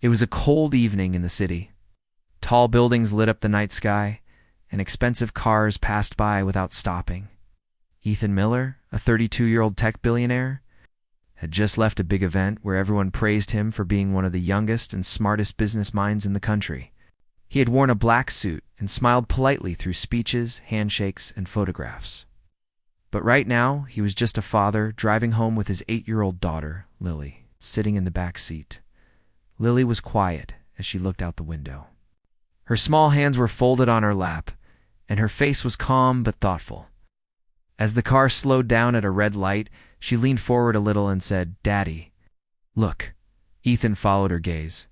It was a cold evening in the city. Tall buildings lit up the night sky, and expensive cars passed by without stopping. Ethan Miller, a 32-year-old tech billionaire, had just left a big event where everyone praised him for being one of the youngest and smartest business minds in the country. He had worn a black suit and smiled politely through speeches, handshakes, and photographs. But right now, he was just a father driving home with his 8-year-old daughter, Lily, sitting in the back seat. Lily was quiet as she looked out the window. Her small hands were folded on her lap, and her face was calm but thoughtful. As the car slowed down at a red light, she leaned forward a little and said, "Daddy, look." Ethan followed her gaze.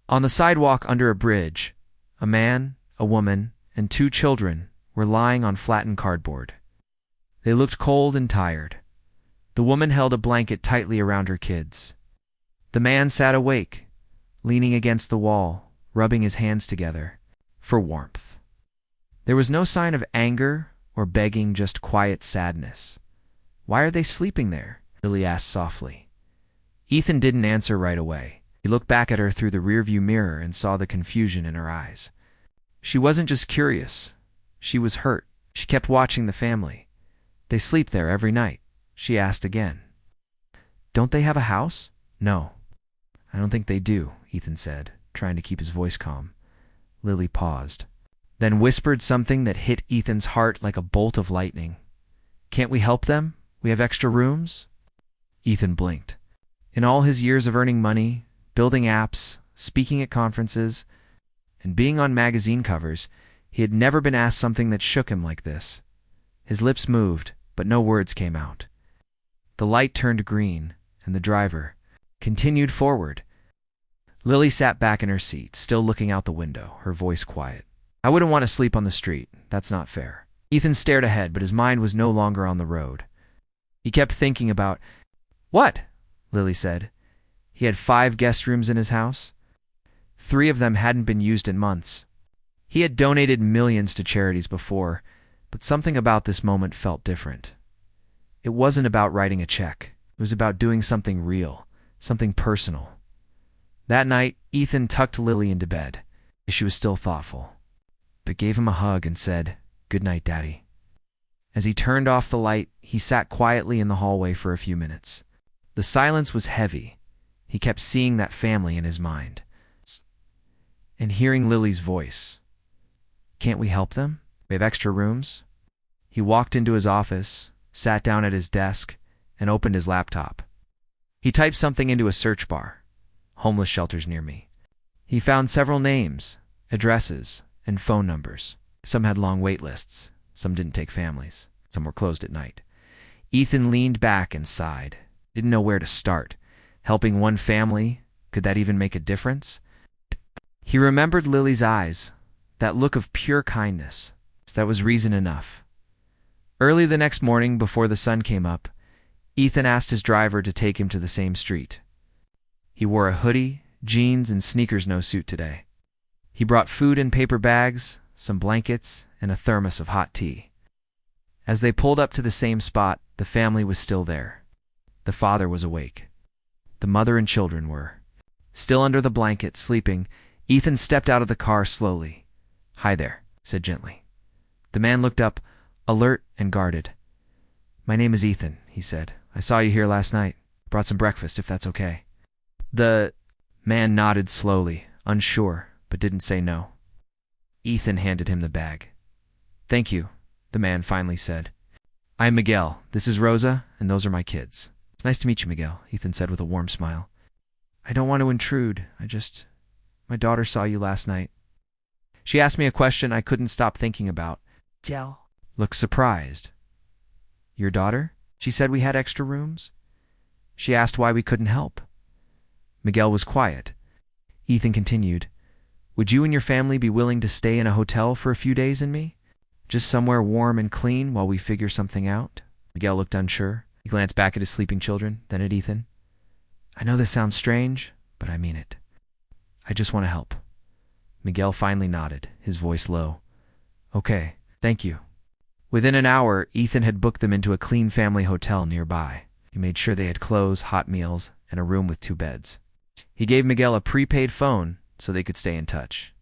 On the sidewalk under a bridge, a man, a woman, and 2 children were lying on flattened cardboard. They looked cold and tired. The woman held a blanket tightly around her kids. The man sat awake, leaning against the wall, rubbing his hands together for warmth. There was no sign of anger or begging, just quiet sadness. "Why are they sleeping there?" Lily asked softly. Ethan didn't answer right away. He looked back at her through the rearview mirror and saw the confusion in her eyes. She wasn't just curious. She was hurt. She kept watching the family. "They sleep there every night?" she asked again. "Don't they have a house?" "No, I don't think they do," Ethan said, trying to keep his voice calm. Lily paused, then whispered something that hit Ethan's heart like a bolt of lightning. "Can't we help them? We have extra rooms?" Ethan blinked. In all his years of earning money, building apps, speaking at conferences, and being on magazine covers, he had never been asked something that shook him like this. His lips moved, but no words came out. The light turned green, and the driver continued forward. Lily sat back in her seat, still looking out the window, her voice quiet. "I wouldn't want to sleep on the street. That's not fair." Ethan stared ahead, but his mind was no longer on the road. He kept thinking about... "What?" Lily said. He had 5 guest rooms in his house. 3 of them hadn't been used in months. He had donated millions to charities before, but something about this moment felt different. It wasn't about writing a check. It was about doing something real, something personal. That night, Ethan tucked Lily into bed. She was still thoughtful, but gave him a hug and said, "Good night, Daddy." As he turned off the light, he sat quietly in the hallway for a few minutes. The silence was heavy. He kept seeing that family in his mind, and hearing Lily's voice. "Can't we help them? We have extra rooms?" He walked into his office, sat down at his desk, and opened his laptop. He typed something into a search bar. "Homeless shelters near me." He found several names, addresses, and phone numbers. Some had long wait lists. Some didn't take families. Some were closed at night. Ethan leaned back and sighed. Didn't know where to start. Helping one family, could that even make a difference? He remembered Lily's eyes, that look of pure kindness. That was reason enough. Early the next morning, before the sun came up, Ethan asked his driver to take him to the same street. He wore a hoodie, jeans, and sneakers no suit today. He brought food in paper bags, some blankets, and a thermos of hot tea. As they pulled up to the same spot, the family was still there. The father was awake. The mother and children were. Still under the blanket, sleeping, Ethan stepped out of the car slowly. "Hi there," said gently. The man looked up, alert and guarded. "My name is Ethan," he said. "I saw you here last night. Brought some breakfast, if that's okay." The man nodded slowly, unsure, but didn't say no. Ethan handed him the bag. "Thank you," the man finally said. "I'm Miguel. This is Rosa, and those are my kids." "It's nice to meet you, Miguel," Ethan said with a warm smile. "I don't want to intrude. My daughter saw you last night. She asked me a question I couldn't stop thinking about." Del looked surprised. "Your daughter? She said we had extra rooms?" "She asked why we couldn't help." Miguel was quiet. Ethan continued, "Would you and your family be willing to stay in a hotel for a few days in me? Just somewhere warm and clean while we figure something out?" Miguel looked unsure. He glanced back at his sleeping children, then at Ethan. "I know this sounds strange, but I mean it. I just want to help." Miguel finally nodded, his voice low. "Okay, thank you." Within an hour, Ethan had booked them into a clean family hotel nearby. He made sure they had clothes, hot meals, and a room with 2 beds. He gave Miguel a prepaid phone so they could stay in touch.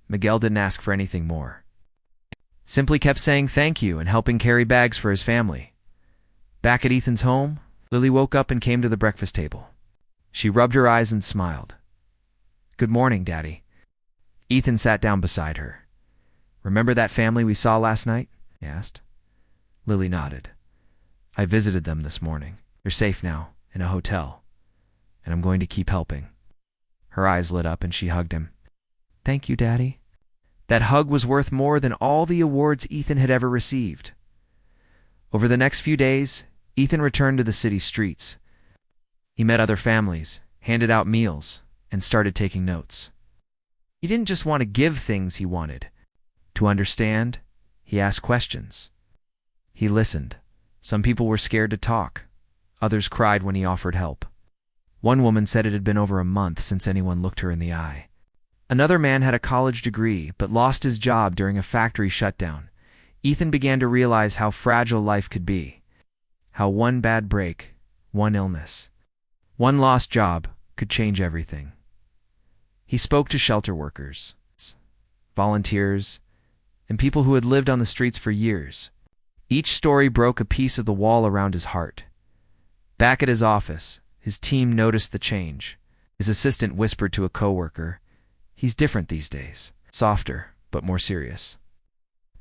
Miguel didn't ask for anything more. Simply kept saying thank you and helping carry bags for his family. Back at Ethan's home, Lily woke up and came to the breakfast table. She rubbed her eyes and smiled. "Good morning, Daddy." Ethan sat down beside her. "Remember that family we saw last night?" he asked. Lily nodded. "I visited them this morning. They're safe now, in a hotel. And I'm going to keep helping." Her eyes lit up and she hugged him. "Thank you, Daddy." That hug was worth more than all the awards Ethan had ever received. Over the next few days, Ethan returned to the city streets. He met other families, handed out meals, and started taking notes. He didn't just want to give things he wanted. To understand, he asked questions. He listened. Some people were scared to talk. Others cried when he offered help. One woman said it had been over a month since anyone looked her in the eye. Another man had a college degree but lost his job during a factory shutdown. Ethan began to realize how fragile life could be. How one bad break, one illness, one lost job could change everything. He spoke to shelter workers, volunteers, and people who had lived on the streets for years. Each story broke a piece of the wall around his heart. Back at his office, his team noticed the change. His assistant whispered to a coworker, "He's different these days, softer, but more serious."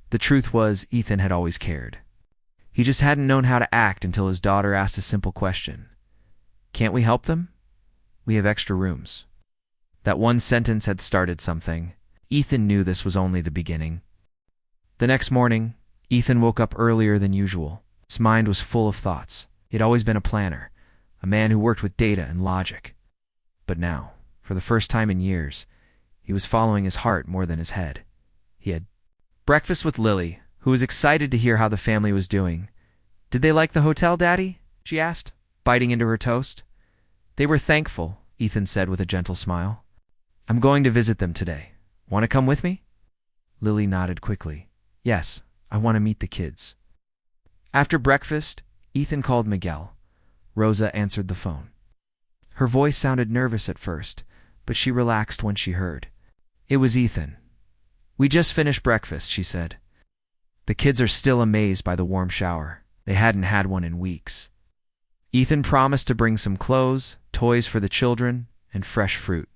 The truth was, Ethan had always cared. He just hadn't known how to act until his daughter asked a simple question. "Can't we help them? We have extra rooms." That one sentence had started something. Ethan knew this was only the beginning. The next morning, Ethan woke up earlier than usual. His mind was full of thoughts. He had always been a planner, a man who worked with data and logic. But now, for the first time in years, he was following his heart more than his head. He had breakfast with Lily, who was excited to hear how the family was doing. "Did they like the hotel, Daddy?" she asked, biting into her toast. "They were thankful," Ethan said with a gentle smile. "I'm going to visit them today. Want to come with me?" Lily nodded quickly. "Yes, I want to meet the kids." After breakfast, Ethan called Miguel. Rosa answered the phone. Her voice sounded nervous at first, but she relaxed when she heard. It was Ethan. "We just finished breakfast," she said. The kids are still amazed by the warm shower. They hadn't had one in weeks. Ethan promised to bring some clothes, toys for the children, and fresh fruit.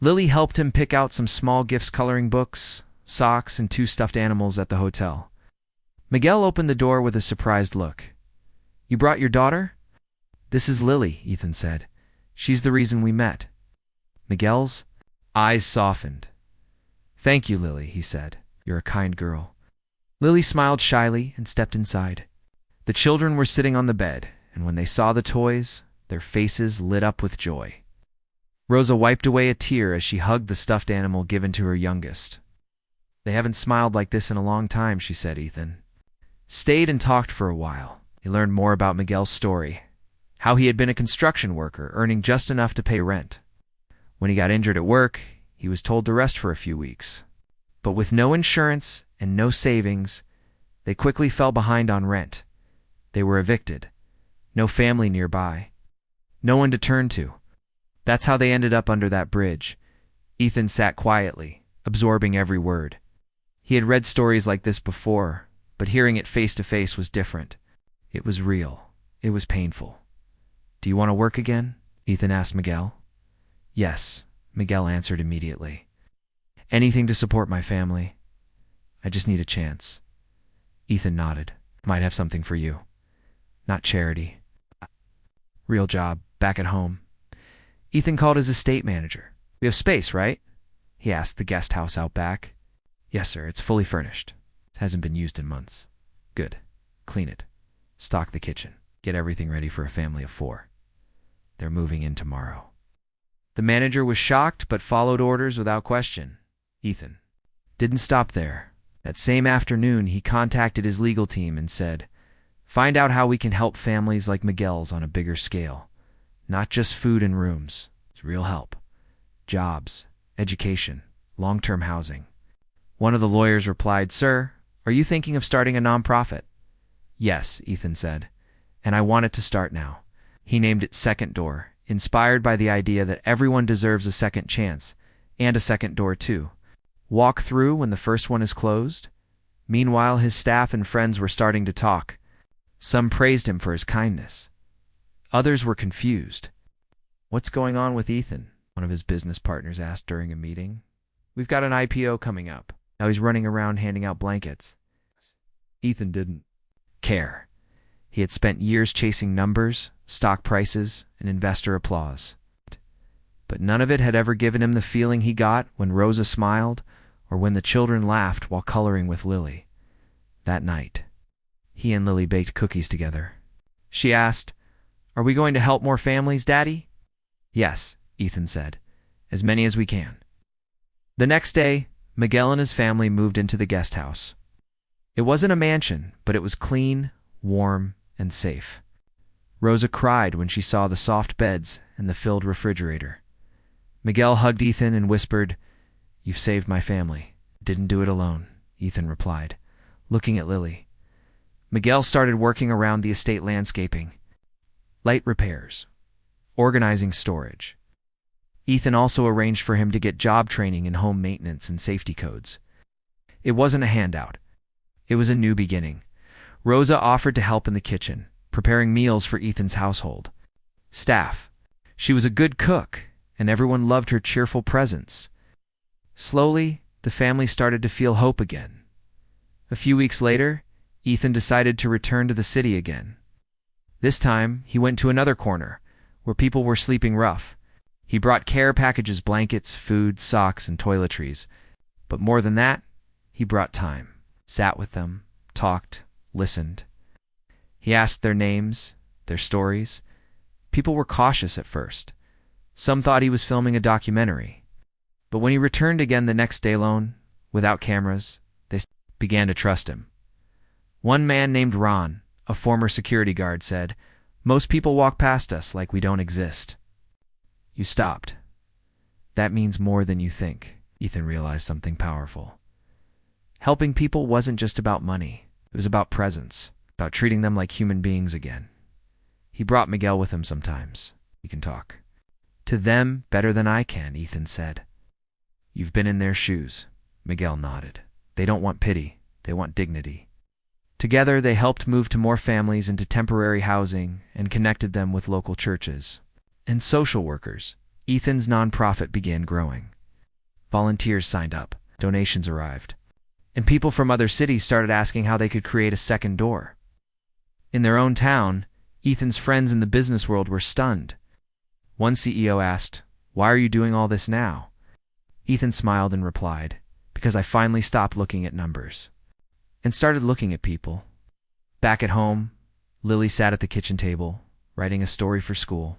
Lily helped him pick out some small gifts, coloring books, socks, and 2 stuffed animals at the hotel. Miguel opened the door with a surprised look. "You brought your daughter?" "This is Lily," Ethan said. "She's the reason we met." Miguel's eyes softened. "Thank you, Lily," he said. "You're a kind girl." Lily smiled shyly and stepped inside. The children were sitting on the bed, and when they saw the toys, their faces lit up with joy. Rosa wiped away a tear as she hugged the stuffed animal given to her youngest. "They haven't smiled like this in a long time," she said. Ethan stayed and talked for a while. He learned more about Miguel's story, how he had been a construction worker, earning just enough to pay rent. When he got injured at work, he was told to rest for a few weeks. But with no insurance and no savings, they quickly fell behind on rent. They were evicted. No family nearby. No one to turn to. That's how they ended up under that bridge. Ethan sat quietly, absorbing every word. He had read stories like this before, but hearing it face to face was different. It was real. It was painful. "Do you want to work again?" Ethan asked Miguel. "Yes," Miguel answered immediately. "Anything to support my family. I just need a chance." Ethan nodded. "Might have something for you. Not charity. Real job, back at home." Ethan called his estate manager. "We have space, right?" he asked the guest house out back. "Yes, sir. It's fully furnished. It hasn't been used in months." "Good. Clean it. Stock the kitchen. Get everything ready for a family of 4. They're moving in tomorrow." The manager was shocked but followed orders without question. Ethan didn't stop there. That same afternoon, he contacted his legal team and said, "Find out how we can help families like Miguel's on a bigger scale. Not just food and rooms. It's real help. Jobs, education, long-term housing." One of the lawyers replied, "Sir, are you thinking of starting a nonprofit?" "Yes," Ethan said, "and I want it to start now." He named it Second Door. inspired by the idea that everyone deserves a second chance, and a second door too. Walk through when the first one is closed? Meanwhile, his staff and friends were starting to talk. Some praised him for his kindness. Others were confused. "What's going on with Ethan?" one of his business partners asked during a meeting. "We've got an IPO coming up. Now he's running around handing out blankets." Ethan didn't care. He had spent years chasing numbers, stock prices, and investor applause. But none of it had ever given him the feeling he got when Rosa smiled or when the children laughed while coloring with Lily. That night, he and Lily baked cookies together. She asked, "Are we going to help more families, Daddy?" "Yes," Ethan said, "as many as we can." The next day, Miguel and his family moved into the guest house. It wasn't a mansion, but it was clean, warm, and safe. Rosa cried when she saw the soft beds and the filled refrigerator. Miguel hugged Ethan and whispered, "You've saved my family." "Didn't do it alone," Ethan replied, looking at Lily. Miguel started working around the estate landscaping, light repairs, organizing storage. Ethan also arranged for him to get job training in home maintenance and safety codes. It wasn't a handout. It was a new beginning. Rosa offered to help in the kitchen, preparing meals for Ethan's household. Staff. She was a good cook, and everyone loved her cheerful presence. Slowly, the family started to feel hope again. A few weeks later, Ethan decided to return to the city again. This time, he went to another corner, where people were sleeping rough. He brought care packages, blankets, food, socks, and toiletries. But more than that, he brought time, sat with them, talked, listened. He asked their names, their stories. People were cautious at first. Some thought he was filming a documentary. But when he returned again the next day alone, without cameras, they began to trust him. One man named Ron, a former security guard, said, "Most people walk past us like we don't exist." "You stopped. That means more than you think." Ethan realized something powerful. Helping people wasn't just about money. It was about presence, about treating them like human beings again. He brought Miguel with him sometimes. "We can talk." "To them better than I can," Ethan said. "You've been in their shoes." Miguel nodded. "They don't want pity. They want dignity." Together, they helped move to more families into temporary housing and connected them with local churches and social workers. Ethan's nonprofit began growing. Volunteers signed up, donations arrived, and people from other cities started asking how they could create a second door. In their own town, Ethan's friends in the business world were stunned. One CEO asked, "Why are you doing all this now?" Ethan smiled and replied, "Because I finally stopped looking at numbers and started looking at people." Back at home, Lily sat at the kitchen table, writing a story for school.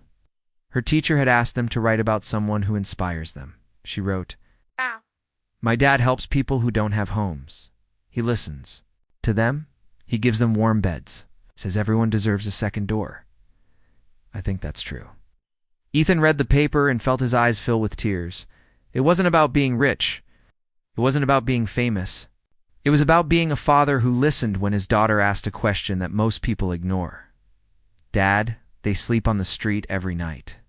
Her teacher had asked them to write about someone who inspires them. She wrote, "My dad helps people who don't have homes. He listens. To them, he gives them warm beds, says everyone deserves a second door." I think that's true. Ethan read the paper and felt his eyes fill with tears. It wasn't about being rich. It wasn't about being famous. It was about being a father who listened when his daughter asked a question that most people ignore. "Dad, they sleep on the street every night."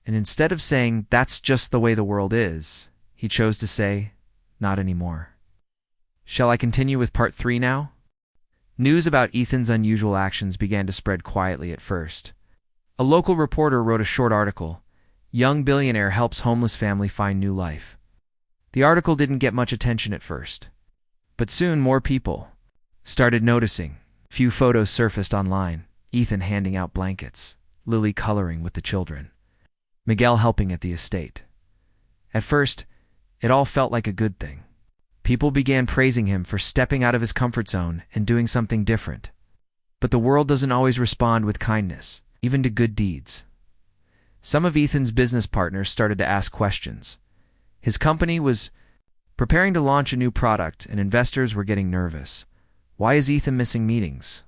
And instead of saying, "That's just the way the world is," he chose to say, "Not anymore." Shall I continue with part 3 now? News about Ethan's unusual actions began to spread quietly at first. A local reporter wrote a short article, "Young Billionaire Helps Homeless Family Find New Life." The article didn't get much attention at first, but soon more people started noticing. Few photos surfaced online. Ethan handing out blankets, Lily coloring with the children, Miguel helping at the estate. At first, it all felt like a good thing. People began praising him for stepping out of his comfort zone and doing something different. But the world doesn't always respond with kindness, even to good deeds. Some of Ethan's business partners started to ask questions. His company was preparing to launch a new product, and investors were getting nervous. "Why is Ethan missing meetings?"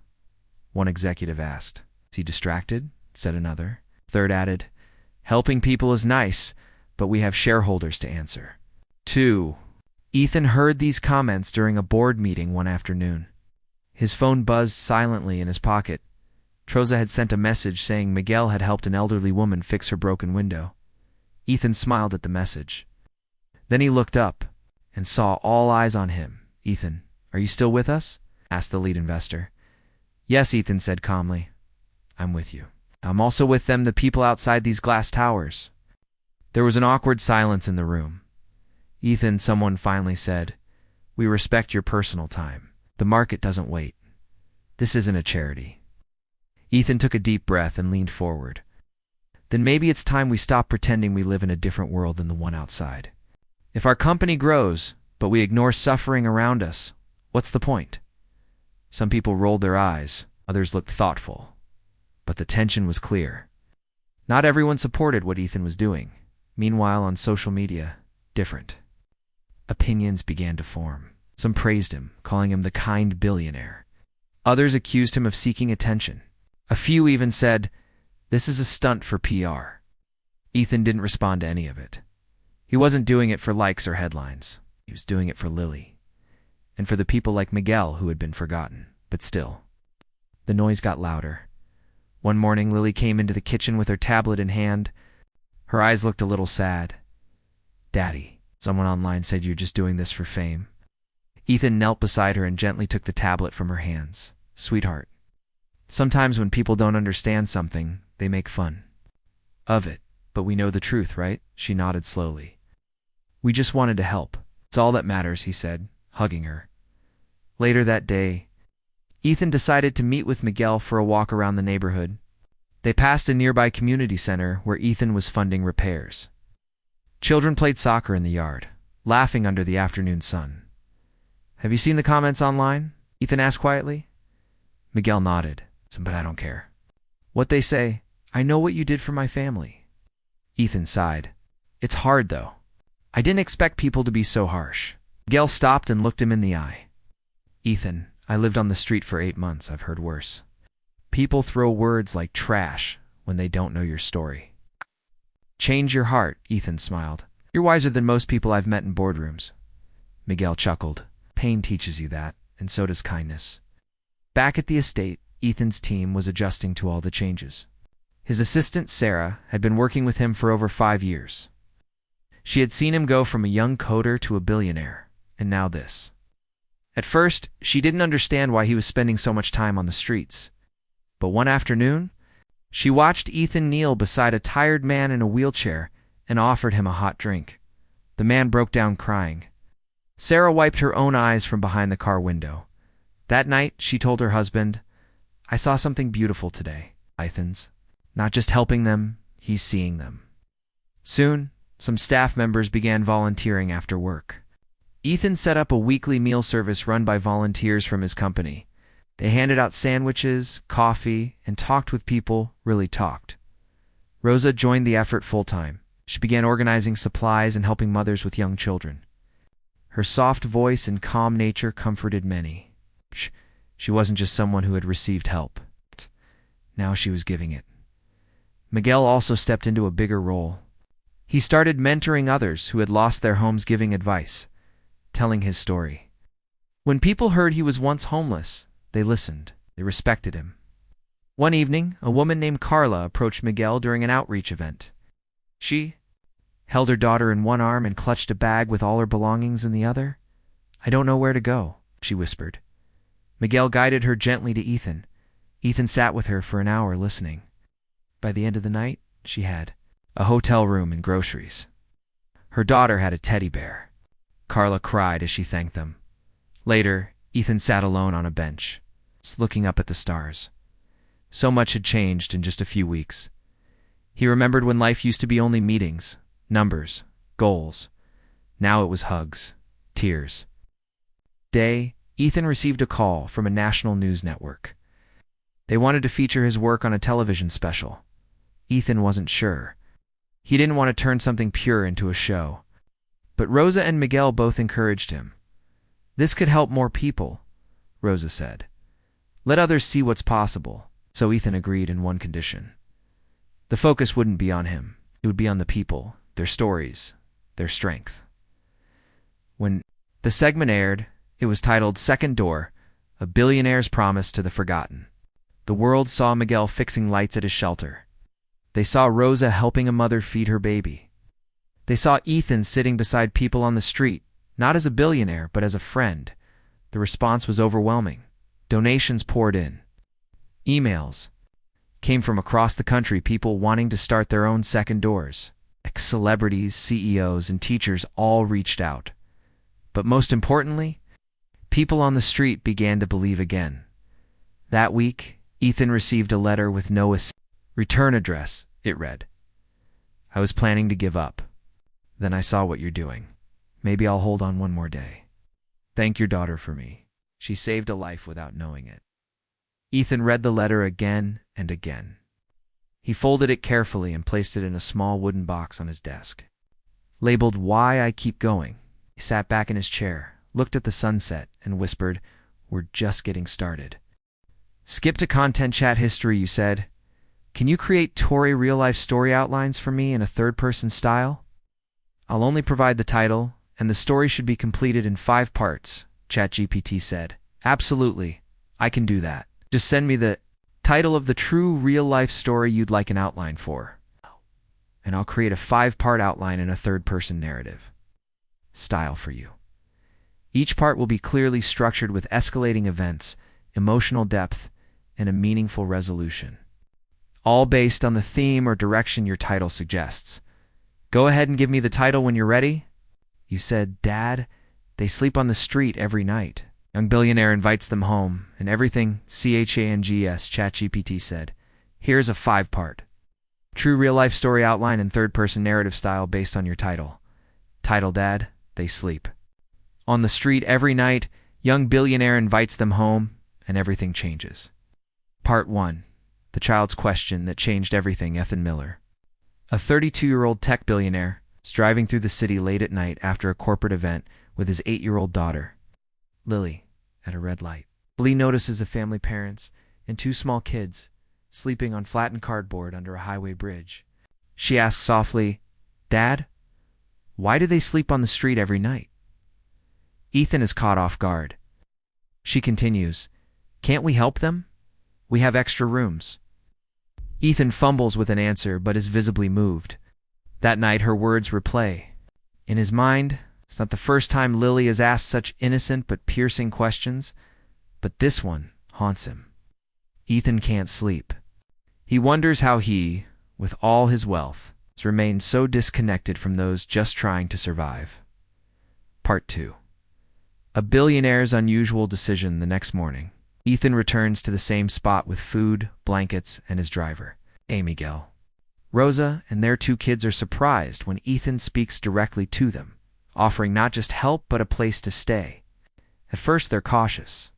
one executive asked. "Is he distracted?" said another. Third added, "Helping people is nice, but we have shareholders to answer." 2. Ethan heard these comments during a board meeting one afternoon. His phone buzzed silently in his pocket. Rosa had sent a message saying Miguel had helped an elderly woman fix her broken window. Ethan smiled at the message. Then he looked up and saw all eyes on him. "Ethan, are you still with us?" asked the lead investor. "Yes," Ethan said calmly. "I'm with you. I'm also with them, the people outside these glass towers." There was an awkward silence in the room. "Ethan," someone finally said, "we respect your personal time. The market doesn't wait. This isn't a charity." Ethan took a deep breath and leaned forward. "Then maybe it's time we stop pretending we live in a different world than the one outside. If our company grows, but we ignore suffering around us, what's the point?" Some people rolled their eyes, others looked thoughtful. But the tension was clear. Not everyone supported what Ethan was doing. Meanwhile, on social media, different opinions began to form. Some praised him, calling him the kind billionaire. Others accused him of seeking attention. A few even said, "This is a stunt for PR." Ethan didn't respond to any of it. He wasn't doing it for likes or headlines. He was doing it for Lily, and for the people like Miguel who had been forgotten. But still, the noise got louder. One morning, Lily came into the kitchen with her tablet in hand. Her eyes looked a little sad. "Daddy," someone online said, "you're just doing this for fame." Ethan knelt beside her and gently took the tablet from her hands. "Sweetheart, sometimes when people don't understand something, they make fun of it. But we know the truth, right?" She nodded slowly. "We just wanted to help. It's all that matters," he said, hugging her. Later that day, Ethan decided to meet with Miguel for a walk around the neighborhood. They passed a nearby community center where Ethan was funding repairs. Children played soccer in the yard, laughing under the afternoon sun. "Have you seen the comments online?" Ethan asked quietly. Miguel nodded. "But I don't care what they say. I know what you did for my family." Ethan sighed. "It's hard, though. I didn't expect people to be so harsh." Miguel stopped and looked him in the eye. "Ethan, I lived on the street for 8 months. I've heard worse. People throw words like trash when they don't know your story." "Change your heart," Ethan smiled. "You're wiser than most people I've met in boardrooms." Miguel chuckled. "Pain teaches you that, and so does kindness." Back at the estate, Ethan's team was adjusting to all the changes. His assistant, Sarah, had been working with him for over 5 years. She had seen him go from a young coder to a billionaire, and now this. At first, she didn't understand why he was spending so much time on the streets. But one afternoon, she watched Ethan kneel beside a tired man in a wheelchair and offered him a hot drink. The man broke down crying. Sarah wiped her own eyes from behind the car window. That night, she told her husband, "I saw something beautiful today, Ethan's. Not just helping them, he's seeing them." Soon, some staff members began volunteering after work. Ethan set up a weekly meal service run by volunteers from his company. They handed out sandwiches, coffee, and talked with people, really talked. Rosa joined the effort full-time. She began organizing supplies and helping mothers with young children. Her soft voice and calm nature comforted many. She wasn't just someone who had received help. Now she was giving it. Miguel also stepped into a bigger role. He started mentoring others who had lost their homes, giving advice, telling his story. When people heard he was once homeless, they listened. They respected him. One evening, a woman named Carla approached Miguel during an outreach event. She held her daughter in one arm and clutched a bag with all her belongings in the other. "I don't know where to go," she whispered. Miguel guided her gently to Ethan. Ethan sat with her for an hour listening. By the end of the night, she had a hotel room and groceries. Her daughter had a teddy bear. Carla cried as she thanked them. Later, Ethan sat alone on a bench, looking up at the stars. So much had changed in just a few weeks. He remembered when life used to be only meetings, numbers, goals. Now it was hugs, tears. Day, Ethan received a call from a national news network. They wanted to feature his work on a television special. Ethan wasn't sure. He didn't want to turn something pure into a show. But Rosa and Miguel both encouraged him. "This could help more people," Rosa said. "Let others see what's possible." So Ethan agreed in one condition. The focus wouldn't be on him. It would be on the people, their stories, their strength. When the segment aired, it was titled "Second Door, A Billionaire's Promise to the Forgotten." The world saw Miguel fixing lights at his shelter. They saw Rosa helping a mother feed her baby. They saw Ethan sitting beside people on the street, not as a billionaire, but as a friend. The response was overwhelming. Donations poured in. Emails came from across the country, people wanting to start their own second doors. Celebrities, CEOs, and teachers all reached out. But most importantly, people on the street began to believe again. That week, Ethan received a letter with no return address. It read, "I was planning to give up. Then I saw what you're doing. Maybe I'll hold on one more day. Thank your daughter for me. She saved a life without knowing it." Ethan read the letter again and again. He folded it carefully and placed it in a small wooden box on his desk. Labeled "Why I Keep Going." He sat back in his chair, looked at the sunset, and whispered, "We're just getting started." "Skip to content chat history," you said. "Can you create Tory real-life story outlines for me in a third-person style?" "I'll only provide the title, and the story should be completed in 5 parts, ChatGPT said. "Absolutely, I can do that. Just send me the title of the true real-life story you'd like an outline for, and I'll create a 5-part outline in a third-person narrative style for you. Each part will be clearly structured with escalating events, emotional depth, and a meaningful resolution, all based on the theme or direction your title suggests. Go ahead and give me the title when you're ready." You said, "Dad, they sleep on the street every night. Young billionaire invites them home, and everything CHANGS," ChatGPT said. "Here's a 5-part. True real-life story outline in third-person narrative style based on your title. Title, Dad, they sleep on the street every night. Young billionaire invites them home, and everything changes." Part 1. The child's question that changed everything. Ethan Miller. A 32-year-old tech billionaire is driving through the city late at night after a corporate event with his 8-year-old daughter, Lily, at a red light. Lily notices a family, parents, and 2 small kids sleeping on flattened cardboard under a highway bridge. She asks softly, "Dad, why do they sleep on the street every night?" Ethan is caught off guard. She continues, "Can't we help them? We have extra rooms." Ethan fumbles with an answer but is visibly moved. That night her words replay. In his mind, it's not the first time Lily has asked such innocent but piercing questions, but this one haunts him. Ethan can't sleep. He wonders how he, with all his wealth, has remained so disconnected from those just trying to survive. Part 2. A billionaire's unusual decision. The next morning, Ethan returns to the same spot with food, blankets, and his driver, Miguel. Rosa and their 2 kids are surprised when Ethan speaks directly to them, offering not just help but a place to stay. At first they're cautious.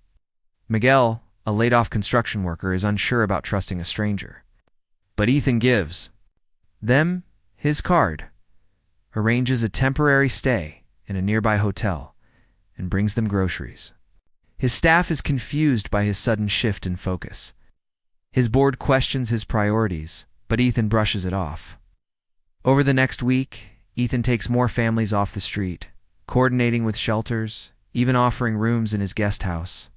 Miguel, a laid-off construction worker, is unsure about trusting a stranger. But Ethan gives them his card, arranges a temporary stay in a nearby hotel, and brings them groceries. His staff is confused by his sudden shift in focus. His board questions his priorities, but Ethan brushes it off. Over the next week, Ethan takes more families off the street, coordinating with shelters, even offering rooms in his guest house.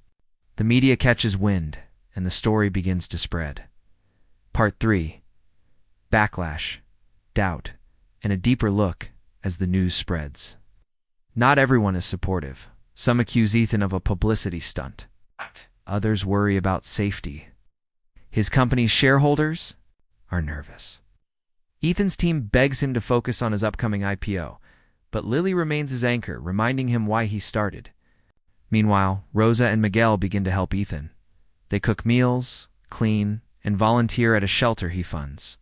The media catches wind, and the story begins to spread. Part 3. Backlash, doubt, and a deeper look as the news spreads. Not everyone is supportive. Some accuse Ethan of a publicity stunt. Others worry about safety. His company's shareholders are nervous. Ethan's team begs him to focus on his upcoming IPO, but Lily remains his anchor, reminding him why he started. Meanwhile, Rosa and Miguel begin to help Ethan. They cook meals, clean, and volunteer at a shelter he funds.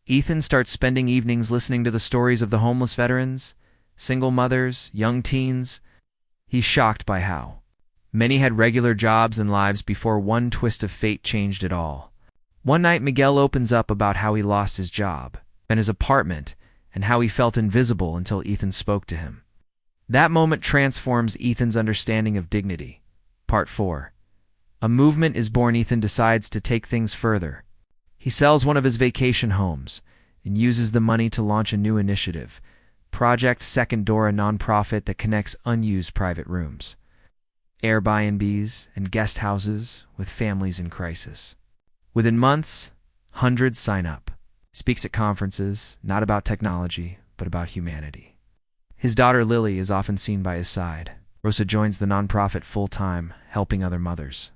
Ethan starts spending evenings listening to the stories of the homeless veterans, single mothers, young teens. He's shocked by how many had regular jobs and lives before one twist of fate changed it all. One night, Miguel opens up about how he lost his job and his apartment and how he felt invisible until Ethan spoke to him. That moment transforms Ethan's understanding of dignity. Part 4. A movement is born. Ethan decides to take things further. He sells one of his vacation homes and uses the money to launch a new initiative, Project Second Door, a nonprofit that connects unused private rooms, Airbnbs, and guest houses with families in crisis. Within months, hundreds sign up. He speaks at conferences, not about technology, but about humanity. His daughter Lily is often seen by his side. Rosa joins the nonprofit full-time, helping other mothers.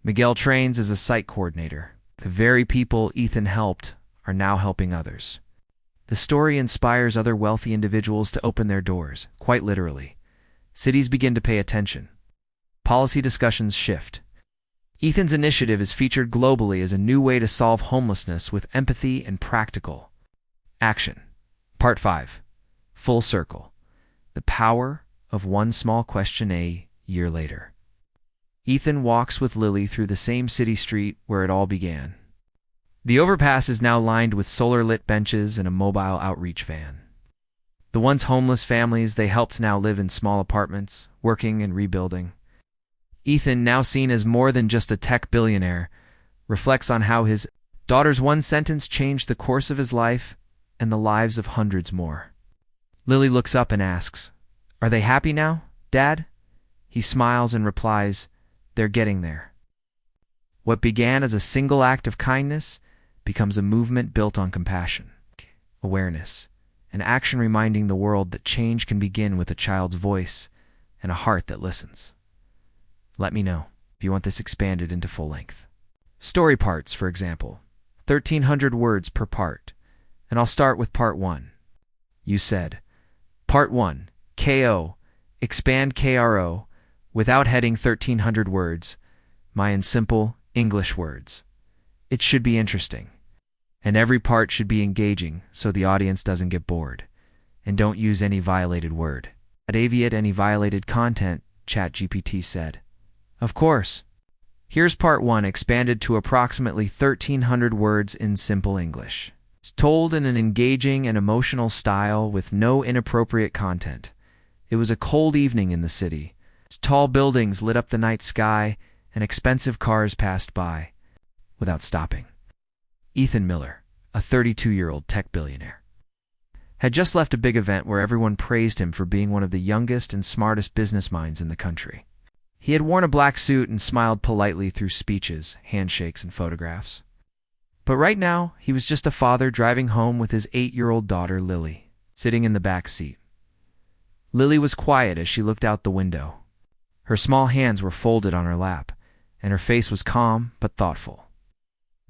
Miguel trains as a site coordinator. The very people Ethan helped are now helping others. The story inspires other wealthy individuals to open their doors, quite literally. Cities begin to pay attention. Policy discussions shift. Ethan's initiative is featured globally as a new way to solve homelessness with empathy and practical action. Part 5. Full Circle. The Power of One Small Question a year later. Ethan walks with Lily through the same city street where it all began. The overpass is now lined with solar-lit benches and a mobile outreach van. The once homeless families they helped now live in small apartments, working and rebuilding. Ethan, now seen as more than just a tech billionaire, reflects on how his daughter's one sentence changed the course of his life and the lives of hundreds more. Lily looks up and asks, "Are they happy now, Dad?" He smiles and replies, "They're getting there." What began as a single act of kindness becomes a movement built on compassion, awareness, and action, reminding the world that change can begin with a child's voice and a heart that listens. Let me know if you want this expanded into full length. Story parts, for example, 1,300 words per part, and I'll start with part 1. You said, Part 1, KO, expand KRO, without heading 1,300 words, my in simple English words. It should be interesting, and every part should be engaging so the audience doesn't get bored. And don't use any violated word. Aviate any violated content, ChatGPT said. Of course. Here's part 1 expanded to approximately 1,300 words in simple English. It's told in an engaging and emotional style with no inappropriate content. It was a cold evening in the city. Tall buildings lit up the night sky, and expensive cars passed by without stopping. Ethan Miller, a 32-year-old tech billionaire, had just left a big event where everyone praised him for being one of the youngest and smartest business minds in the country. He had worn a black suit and smiled politely through speeches, handshakes, and photographs. But right now, he was just a father driving home with his 8-year-old daughter, Lily, sitting in the back seat. Lily was quiet as she looked out the window. Her small hands were folded on her lap, and her face was calm but thoughtful.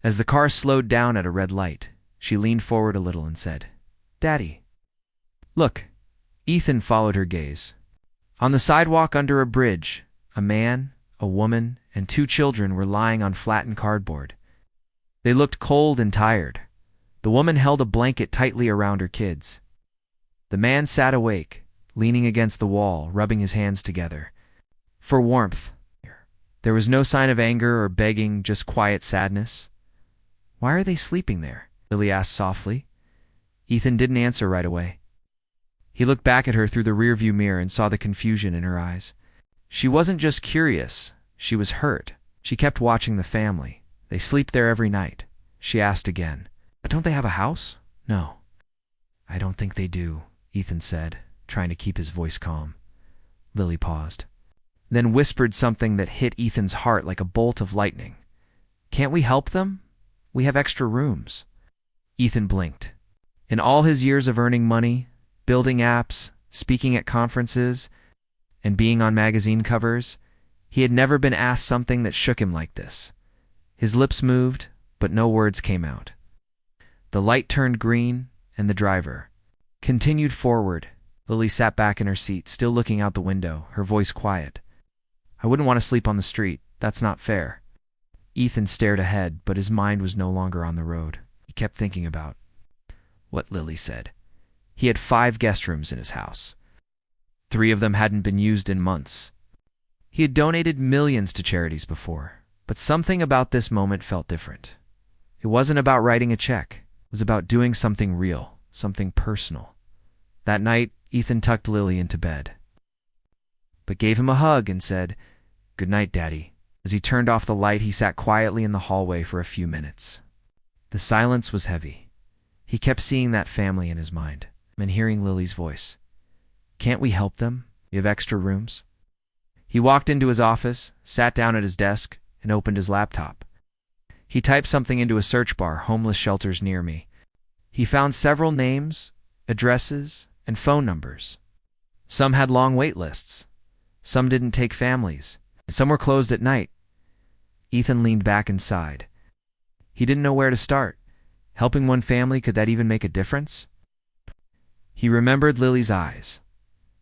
As the car slowed down at a red light, she leaned forward a little and said, "Daddy." "Look." Ethan followed her gaze. On the sidewalk under a bridge, a man, a woman, and 2 children were lying on flattened cardboard. They looked cold and tired. The woman held a blanket tightly around her kids. The man sat awake, leaning against the wall, rubbing his hands together for warmth. There was no sign of anger or begging, just quiet sadness. "Why are they sleeping there?" Lily asked softly. Ethan didn't answer right away. He looked back at her through the rearview mirror and saw the confusion in her eyes. She wasn't just curious, she was hurt. She kept watching the family. "They sleep there every night?" She asked again. "But don't they have a house?" "No." "I don't think they do," Ethan said, trying to keep his voice calm. Lily paused, then whispered something that hit Ethan's heart like a bolt of lightning. "Can't we help them? We have extra rooms." Ethan blinked. In all his years of earning money, building apps, speaking at conferences, and being on magazine covers, he had never been asked something that shook him like this. His lips moved, but no words came out. The light turned green, and the driver continued forward. Lily sat back in her seat, still looking out the window, her voice quiet. "I wouldn't want to sleep on the street. That's not fair." Ethan stared ahead, but his mind was no longer on the road. He kept thinking about what Lily said. He had 5 guest rooms in his house. 3 of them hadn't been used in months. He had donated millions to charities before, but something about this moment felt different. It wasn't about writing a check. It was about doing something real, something personal. That night, Ethan tucked Lily into bed, but gave him a hug and said, "Good night, Daddy." As he turned off the light, he sat quietly in the hallway for a few minutes. The silence was heavy. He kept seeing that family in his mind and hearing Lily's voice. "Can't we help them? You have extra rooms?" He walked into his office, sat down at his desk, and opened his laptop. He typed something into a search bar, homeless shelters near me. He found several names, addresses, and phone numbers. Some had long wait lists. Some didn't take families. Some were closed at night. Ethan leaned back and sighed. He didn't know where to start. Helping one family, could that even make a difference? He remembered Lily's eyes.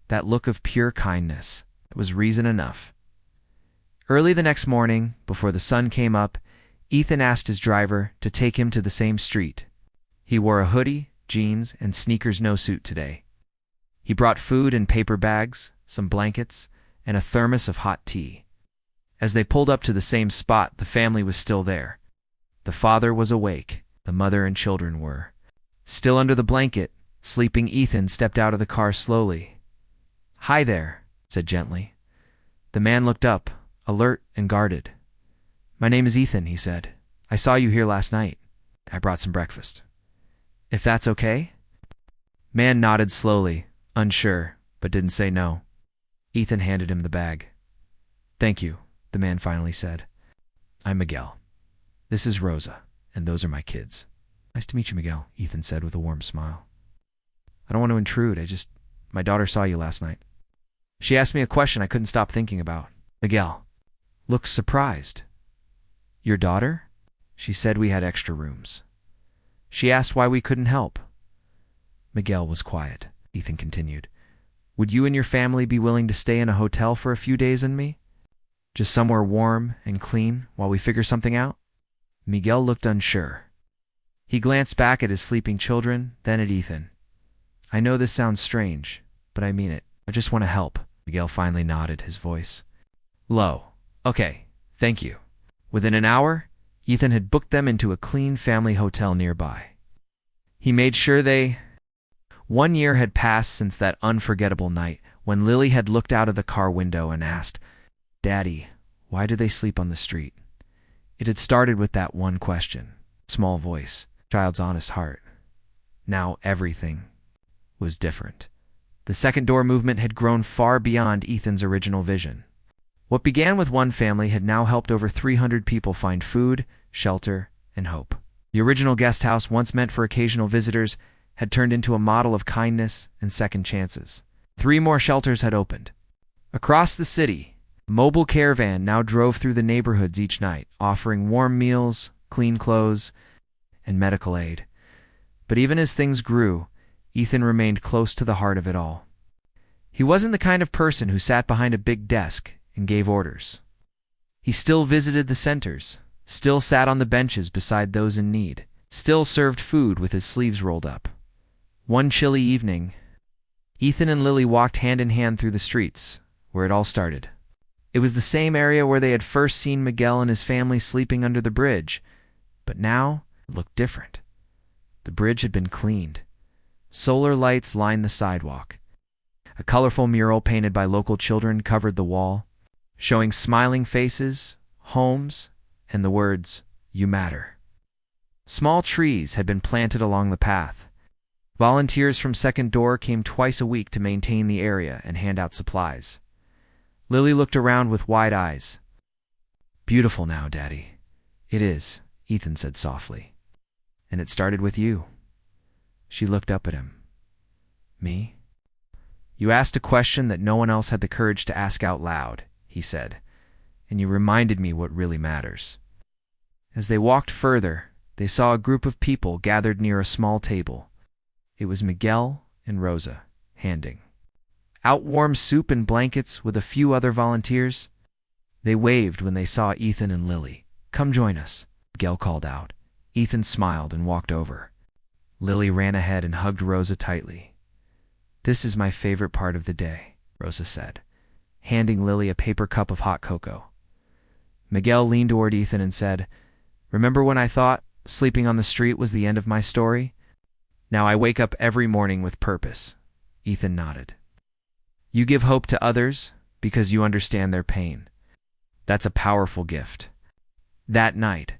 That look of pure kindness. It was reason enough. Early the next morning, before the sun came up, Ethan asked his driver to take him to the same street. He wore a hoodie, jeans, and sneakers no suit today. He brought food in paper bags, some blankets, and a thermos of hot tea. As they pulled up to the same spot, the family was still there. The father was awake. The mother and children were. Still under the blanket, sleeping, Ethan stepped out of the car slowly. "Hi there," said gently. The man looked up, alert and guarded. "My name is Ethan," he said. "I saw you here last night. I brought some breakfast. If that's okay?" Man nodded slowly, unsure, but didn't say no. Ethan handed him the bag. "Thank you," the man finally said. "I'm Miguel. This is Rosa, and those are my kids." "Nice to meet you, Miguel," Ethan said with a warm smile. "I don't want to intrude. My daughter saw you last night. She asked me a question I couldn't stop thinking about." Miguel looked surprised. "Your daughter?" "She said we had extra rooms. She asked why we couldn't help." Miguel was quiet. Ethan continued. "Would you and your family be willing to stay in a hotel for a few days and me? Just somewhere warm and clean while we figure something out?" Miguel looked unsure. He glanced back at his sleeping children, then at Ethan. "I know this sounds strange, but I mean it. I just want to help." Miguel finally nodded, his voice low. "Okay, thank you." Within an hour, Ethan had booked them into a clean family hotel nearby. He made sure 1 year had passed since that unforgettable night when Lily had looked out of the car window and asked, "Daddy, why do they sleep on the street?" It had started with that one question. Small voice, child's honest heart. Now everything was different. The second door movement had grown far beyond Ethan's original vision. What began with one family had now helped over 300 people find food, shelter, and hope. The original guest house, once meant for occasional visitors, had turned into a model of kindness and second chances. 3 more shelters had opened. Across the city, a mobile caravan now drove through the neighborhoods each night, offering warm meals, clean clothes, and medical aid. But even as things grew, Ethan remained close to the heart of it all. He wasn't the kind of person who sat behind a big desk and gave orders. He still visited the centers, still sat on the benches beside those in need, still served food with his sleeves rolled up. One chilly evening, Ethan and Lily walked hand in hand through the streets, where it all started. It was the same area where they had first seen Miguel and his family sleeping under the bridge, but now it looked different. The bridge had been cleaned. Solar lights lined the sidewalk. A colorful mural painted by local children covered the wall, showing smiling faces, homes, and the words, "You matter." Small trees had been planted along the path. Volunteers from Second Door came twice a week to maintain the area and hand out supplies. Lily looked around with wide eyes. "Beautiful now, Daddy." "It is," Ethan said softly. "And it started with you." She looked up at him. "Me?" "You asked a question that no one else had the courage to ask out loud," he said, "and you reminded me what really matters." As they walked further, they saw a group of people gathered near a small table. It was Miguel and Rosa, handing out warm soup and blankets with a few other volunteers. They waved when they saw Ethan and Lily. "Come join us," Miguel called out. Ethan smiled and walked over. Lily ran ahead and hugged Rosa tightly. "This is my favorite part of the day," Rosa said, handing Lily a paper cup of hot cocoa. Miguel leaned toward Ethan and said, "Remember when I thought sleeping on the street was the end of my story? Now I wake up every morning with purpose." Ethan nodded. "You give hope to others because you understand their pain. That's a powerful gift." That night,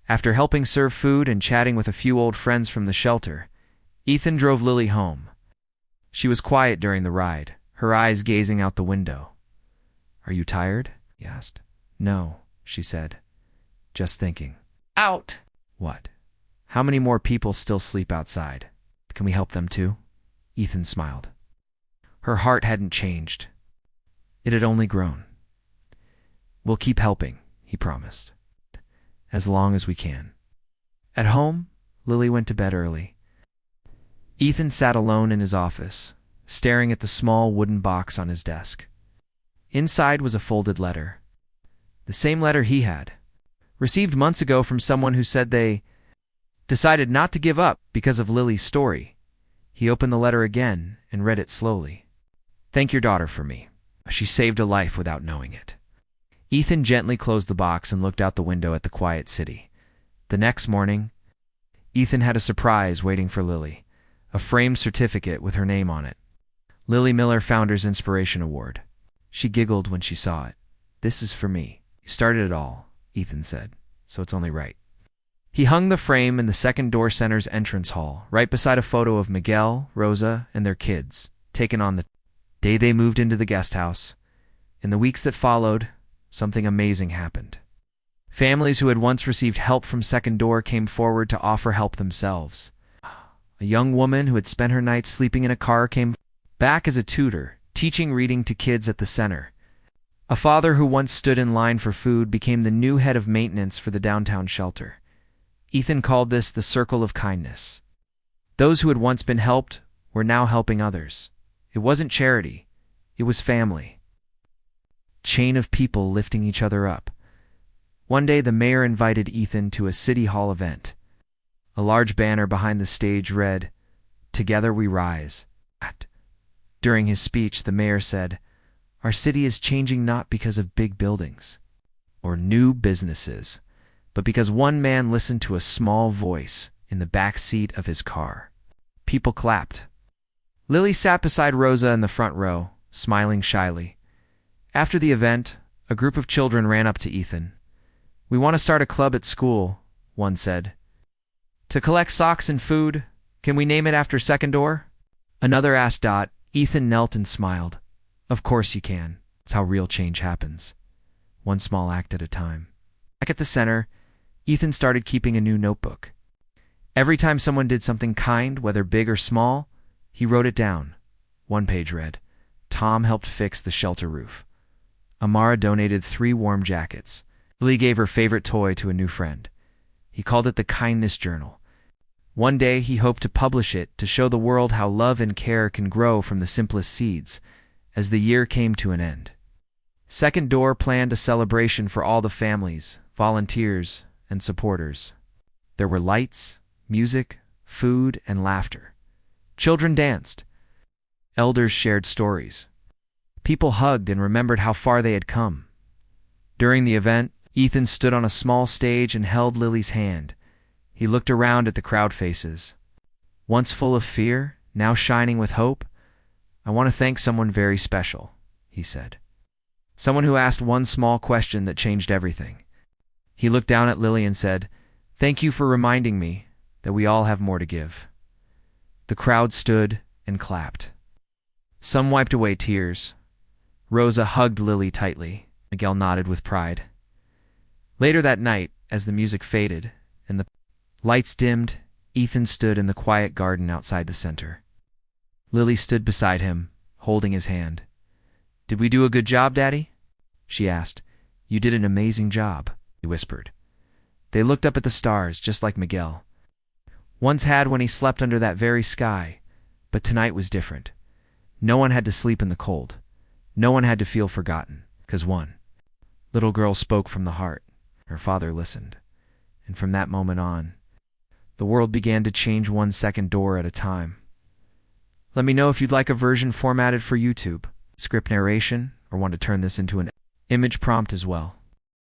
after helping serve food and chatting with a few old friends from the shelter, Ethan drove Lily home. She was quiet during the ride, her eyes gazing out the window. "Are you tired?" he asked. "No," she said. "Just thinking." Out! What? How many more people still sleep outside? Can we help them too? Ethan smiled. Her heart hadn't changed. It had only grown. We'll keep helping, he promised. As long as we can. At home, Lily went to bed early. Ethan sat alone in his office, staring at the small wooden box on his desk. Inside was a folded letter. The same letter he had, received months ago from someone who said they decided not to give up because of Lily's story. He opened the letter again and read it slowly. Thank your daughter for me. She saved a life without knowing it. Ethan gently closed the box and looked out the window at the quiet city. The next morning, Ethan had a surprise waiting for Lily, a framed certificate with her name on it. Lily Miller Founders Inspiration Award. She giggled when she saw it. This is for me. You started it all, Ethan said, so it's only right. He hung the frame in the Second Door Center's entrance hall, right beside a photo of Miguel, Rosa, and their kids, taken on the day they moved into the guest house. In the weeks that followed, something amazing happened. Families who had once received help from Second Door came forward to offer help themselves. A young woman who had spent her nights sleeping in a car came back as a tutor, teaching reading to kids at the center. A father who once stood in line for food became the new head of maintenance for the downtown shelter. Ethan called this the circle of kindness. Those who had once been helped were now helping others. It wasn't charity, it was family. Chain of people lifting each other up. One day the mayor invited Ethan to a city hall event. A large banner behind the stage read, "Together we rise." During his speech, the mayor said, "Our city is changing not because of big buildings or new businesses, but because one man listened to a small voice in the back seat of his car." People clapped. Lily sat beside Rosa in the front row, smiling shyly. After the event, a group of children ran up to Ethan. "We want to start a club at school," one said. "To collect socks and food. Can we name it after Second Door?" Another asked. Ethan knelt and smiled. "Of course you can. It's how real change happens. One small act at a time." Back at the center, Ethan started keeping a new notebook. Every time someone did something kind, whether big or small, he wrote it down. One page read, "Tom helped fix the shelter roof." Amara donated 3 warm jackets. Lily gave her favorite toy to a new friend. He called it the Kindness Journal. One day he hoped to publish it to show the world how love and care can grow from the simplest seeds. As the year came to an end, Second Door planned a celebration for all the families, volunteers, and supporters. There were lights, music, food, and laughter. Children danced. Elders shared stories. People hugged and remembered how far they had come. During the event, Ethan stood on a small stage and held Lily's hand. He looked around at the crowd faces. Once full of fear, now shining with hope. "I want to thank someone very special," he said. "Someone who asked one small question that changed everything." He looked down at Lily and said, "Thank you for reminding me that we all have more to give." The crowd stood and clapped. Some wiped away tears. Rosa hugged Lily tightly. Miguel nodded with pride. Later that night, as the music faded and the lights dimmed, Ethan stood in the quiet garden outside the center. Lily stood beside him, holding his hand. "Did we do a good job, Daddy?" she asked. "You did an amazing job," he whispered. They looked up at the stars, just like Miguel once had when he slept under that very sky, but tonight was different. No one had to sleep in the cold. No one had to feel forgotten, 'cause one little girl spoke from the heart. Her father listened. And from that moment on, the world began to change one Second Door at a time. Let me know if you'd like a version formatted for YouTube, script narration, or want to turn this into an image prompt as well.